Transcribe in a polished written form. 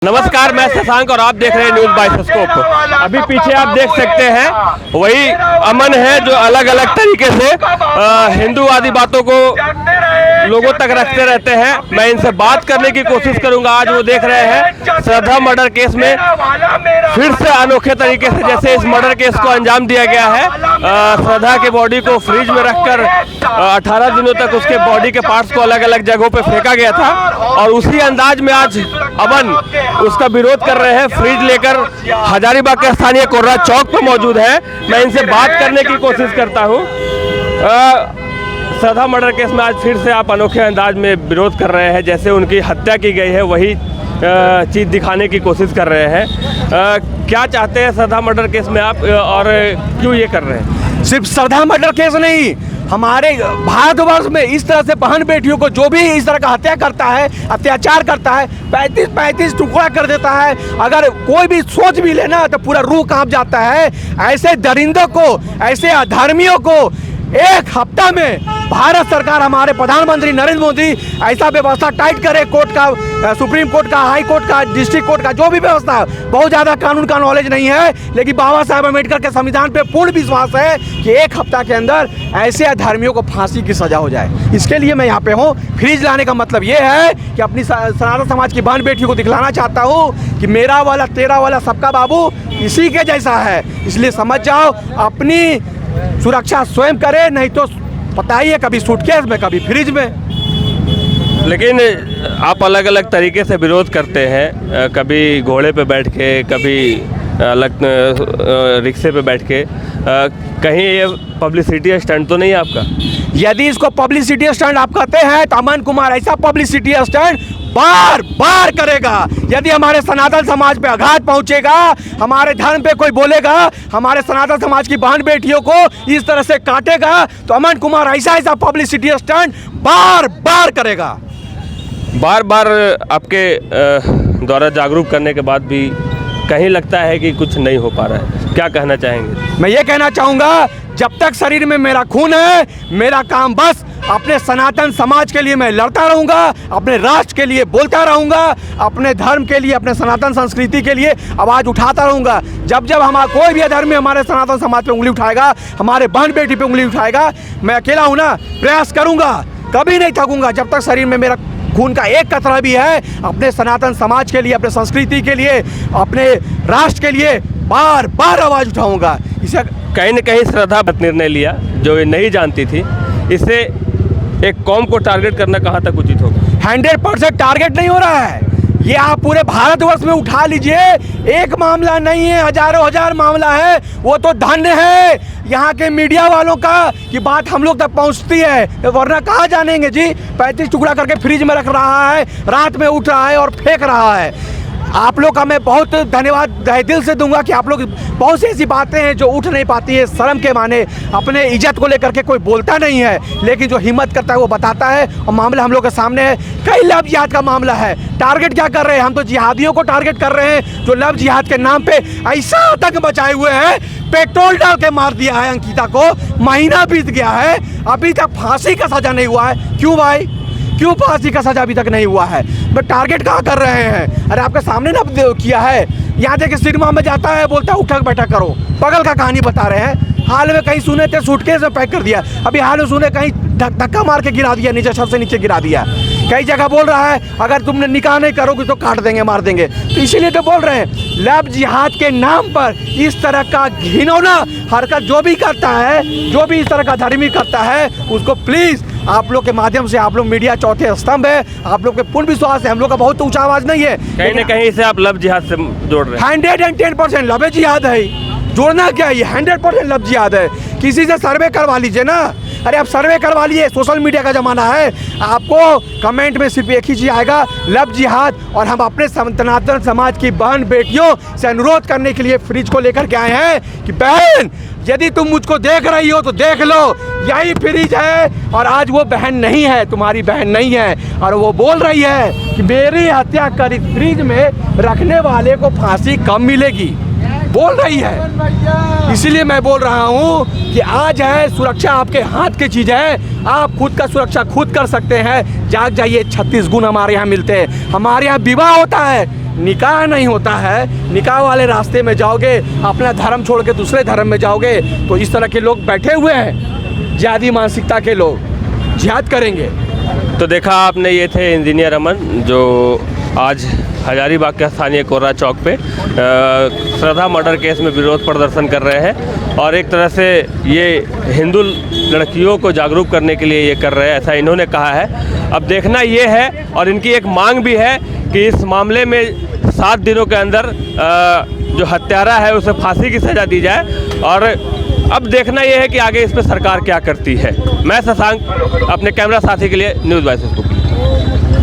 नमस्कार, मैं शशांक और आप देख रहे हैं न्यूज़ बाइस्कोप। अभी पीछे आप देख सकते हैं वही अमन है जो अलग अलग तरीके से हिंदूवादी बातों को लोगों तक रखते रहते हैं। मैं इनसे बात करने की कोशिश करूंगा। आज वो देख रहे हैं श्रद्धा मर्डर केस में फिर से अनोखे तरीके से जैसे इस मर्डर केस को अंजाम दिया गया है। श्रद्धा के बॉडी को फ्रिज में रखकर 18 दिनों तक उसके बॉडी के पार्ट्स को अलग अलग जगहों पे फेंका गया था और उसी अंदाज में आज अमन उसका विरोध कर रहे हैं। फ्रिज लेकर हजारीबाग के स्थानीय कोर्रा चौक पर मौजूद है। मैं इनसे बात करने की कोशिश करता हूं। श्रद्धा मर्डर केस में आज फिर से आप अनोखे अंदाज में विरोध कर रहे हैं, जैसे उनकी हत्या की गई है वही चीज़ दिखाने की कोशिश कर रहे हैं। क्या चाहते हैं श्रद्धा मर्डर केस में आप और क्यों ये कर रहे हैं? सिर्फ श्रद्धा मर्डर केस नहीं, हमारे भारतवर्ष में इस तरह से बहन बेटियों को जो भी इस तरह का हत्या करता है, अत्याचार करता है, 35-35 टुकड़ा कर देता है, अगर कोई भी सोच भी लेना तो पूरा रूह कांप जाता है। ऐसे दरिंदों को, ऐसे अधर्मियों को एक हफ्ता में भारत सरकार, हमारे प्रधानमंत्री नरेंद्र मोदी ऐसा व्यवस्था टाइट करे, कोर्ट का, सुप्रीम कोर्ट का, हाई कोर्ट का, डिस्ट्रिक्ट कोर्ट का, जो भी व्यवस्था है। बहुत ज़्यादा कानून का नॉलेज नहीं है, लेकिन बाबा साहब अम्बेडकर के संविधान पे पूर्ण विश्वास है कि एक हफ्ता के अंदर ऐसे अधर्मियों को फांसी की सजा हो जाए। इसके लिए मैं यहाँ पे हूँ। फ्रिज लाने का मतलब ये है कि अपनी सनातन समाज की बहन बेटियों को दिखलाना चाहता हूँ कि मेरा वाला, तेरा वाला, सबका बाबू इसी के जैसा है। इसलिए समझ जाओ, अपनी सुरक्षा स्वयं करे, नहीं तो पता ही है, कभी सूटकेस में, कभी फ्रिज में। लेकिन आप अलग अलग तरीके से विरोध करते हैं, कभी घोड़े पे बैठ के, कभी अलग रिक्शे पे बैठ के। कहीं ये पब्लिसिटी स्टंट तो नहीं है आपका? यदि इसको पब्लिसिटी स्टंट आप कहते हैं तो अमन कुमार ऐसा पब्लिसिटी स्टंट बार बार करेगा। यदि हमारे सनातन समाज पे आघात पहुंचेगा, हमारे धर्म पे कोई बोलेगा, हमारे सनातन समाज की बहन बेटियों को इस तरह से काटेगा, तो अमन कुमार ऐसा पब्लिसिटी स्टंट बार बार करेगा। बार बार आपके द्वारा जागरूक करने के बाद भी कहीं लगता है कि कुछ नहीं हो पा रहा है। क्या कहना चाहेंगे? मैं ये कहना चाहूँगा, जब तक शरीर में मेरा खून है, मेरा काम बस अपने सनातन समाज के लिए मैं लड़ता रहूँगा, अपने राष्ट्र के लिए बोलता रहूँगा, अपने धर्म के लिए, अपने सनातन संस्कृति के लिए आवाज़ उठाता रहूँगा। जब जब हमारा कोई भी अधर्मी हमारे सनातन समाज पे उंगली उठाएगा, हमारे बहन बेटी पे उंगली उठाएगा, मैं अकेला हूँ ना, प्रयास करूँगा, कभी नहीं थकूँगा। जब तक शरीर में मेरा खून का एक कतरा भी है, अपने सनातन समाज के लिए, अपने संस्कृति के लिए, अपने राष्ट्र के लिए बार बार आवाज़ उठाऊँगा। इसे कहीं न कहीं श्रद्धा निर्णय लिया जो ये नहीं जानती थी, इससे एक कौम को टारगेट करना कहाँ तक उचित होगा? 100% टारगेट नहीं हो रहा है। ये आप पूरे भारतवर्ष में उठा लीजिए, एक मामला नहीं है, हजारों हजार मामला है। वो तो धन्य है यहाँ के मीडिया वालों का कि बात हम लोग तक पहुँचती है, वरना कहाँ जानेंगे जी। 35 टुकड़ा करके फ्रिज में रख रहा है, रात में उठ रहा है और फेंक रहा है। आप लोग का मैं बहुत धन्यवाद दिल से दूंगा कि आप लोग, बहुत सी ऐसी बातें हैं जो उठ नहीं पाती है, शर्म के माने अपने इज्जत को लेकर के कोई बोलता नहीं है, लेकिन जो हिम्मत करता है वो बताता है। और मामला हम लोग के सामने है, कई लव जिहाद का मामला है। टारगेट क्या कर रहे हैं? हम तो जिहादियों को टारगेट कर रहे हैं जो लव जिहाद के नाम पे ऐसा आतंक मचाए हुए हैं। पेट्रोल डाल के मार दिया है अंकिता को, महीना बीत गया है, अभी तक फांसी का सजा नहीं हुआ है। क्यों भाई, क्यों फांसी का सजा अभी तक नहीं हुआ है? बट टारगेट कहाँ कर रहे हैं? अरे आपके सामने ना किया है। यहाँ देखिए सिनेमा में जाता है, बोलता है उठक बैठक करो, बगल का कहानी बता रहे हैं। हाल में कहीं सुने थे सूटकेस में पैक कर दिया, अभी हाल में सुने कहीं धक्का मार के गिरा दिया, नीचे, छत से नीचे गिरा दिया। कई जगह बोल रहा है अगर तुमने निकाह नहीं करोगे तो काट देंगे, मार देंगे। तो इसीलिए तो बोल रहे हैं, लव जिहाद के नाम पर इस तरह का घिनौना हरकत जो भी करता है, जो भी इस तरह का धर्मी करता है, उसको प्लीज़ आप लोग के माध्यम से, आप लोग मीडिया चौथे स्तंभ है, आप लोग के पूर्ण विश्वास है, हम लोग का बहुत ऊंचा आवाज़ नहीं है, कहीं न कहीं इसे आप लव जिहाद से जोड़ रहे हैं। 110% लव जिहाद है। जोड़ना क्या है? ये 100% लव जिहाद है। किसी से सर्वे करवा लीजिए ना। अरे आप सर्वे करवा लिए, सोशल मीडिया का ज़माना है, आपको कमेंट में सिर्फ एक ही चीज़ आएगा, लव जिहाद। और हम अपने सनातन समाज की बहन बेटियों से अनुरोध करने के लिए फ्रिज को लेकर के आए हैं कि बहन, यदि तुम मुझको देख रही हो तो देख लो, यही फ्रिज है। और आज वो बहन नहीं है, तुम्हारी बहन नहीं है, और वो बोल रही है कि मेरी हत्या कर इस फ्रिज में रखने वाले को फांसी कम मिलेगी, बोल रही है। इसीलिए मैं बोल रहा हूँ कि आज है, सुरक्षा आपके हाथ की चीज़ है, आप खुद का सुरक्षा खुद कर सकते हैं। जाग जाइए, 36 गुण हमारे यहाँ मिलते हैं। हमारे यहाँ विवाह होता है, निकाह नहीं होता है, निकाह वाले रास्ते में जाओगे, अपना धर्म छोड़ के दूसरे धर्म में जाओगे, तो इस तरह के लोग बैठे हुए हैं, जिहादी मानसिकता के लोग जिहाद करेंगे। तो देखा आपने, ये थे इंजीनियर अमन जो आज हजारीबाग के स्थानीय कोर्रा चौक पे श्रद्धा मर्डर केस में विरोध प्रदर्शन कर रहे हैं और एक तरह से ये हिंदू लड़कियों को जागरूक करने के लिए ये कर रहे हैं, ऐसा इन्होंने कहा है। अब देखना ये है और इनकी एक मांग भी है कि इस मामले में 7 दिनों के अंदर जो हत्यारा है उसे फांसी की सज़ा दी जाए और अब देखना यह है कि आगे इस पर सरकार क्या करती है। मैं शशांक अपने कैमरा साथी के लिए न्यूज़ 22 को।